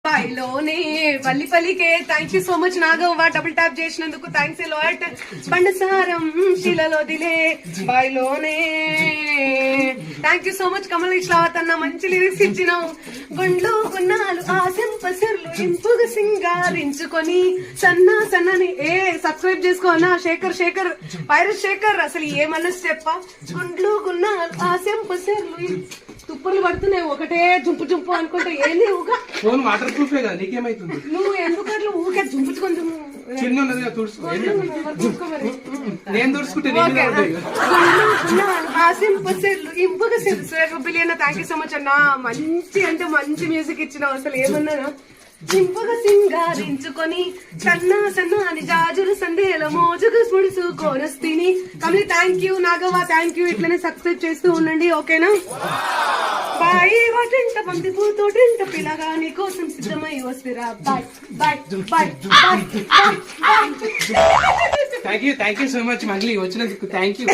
బాయిలోనే వల్లి పలికే thank you so much Nagavva double tap చేసినందుకు థ్యాంక్స్ లాట్. పండసారం శిలలో దిలే బాయిలోనే thank you so much Kamal Ishlavath అన్న మంచి లిరిక్స్ ఇచ్చినావు. గుండ్లు గున్నాలు ఆశంపసర్లు ఇంపుగా సింగారించుకొని సన్నా సన్నని సబ్స్క్రైబ్ చేసుకో అన్న. శేఖర్ పైరస్ శేఖర్ అసలు ఏమన్నా స్టెప్పా. గుండ్లు గున్నాలు ఆశంపసర్లు తుప్పలు పడుతున్నాయి ఒకటే జుంపు జుంపు అనుకుంటే ఏంది ఊక ఫోన్ వాటర్ ప్రూఫ్ కదా నీకేమైతుంది. నువ్వు ఎందుకు అట్లా ఊకే జుంపుచుకొని చిన్న ఉన్నది తుడుచుకో. నేను తుడుచుకుంటే ఇంపుగా billion thank you so much అన్న. మంచి అంటే మంచి మ్యూజిక్ ఇచ్చినావు. అసలు ఏమన్నా చింపుగా సింగారించుకొని సన్నా సన్నా అని జాజులు సందేల మోజుగా ముడుసు కోరస్తిని. Kamali thank you, Nagavva thank you. ఇట్లనే సబ్స్క్రైబ్ చేస్తూ ఉండండి ఓకేనా. బాయ్ వాటింట బంతి పూతోటింట పిల్లగా నీ కోసం సిద్ధమై వస్తురా. Bye bye bye bye. Thank you so much Mangli వచ్చినందుకు థ్యాంక్ యూ.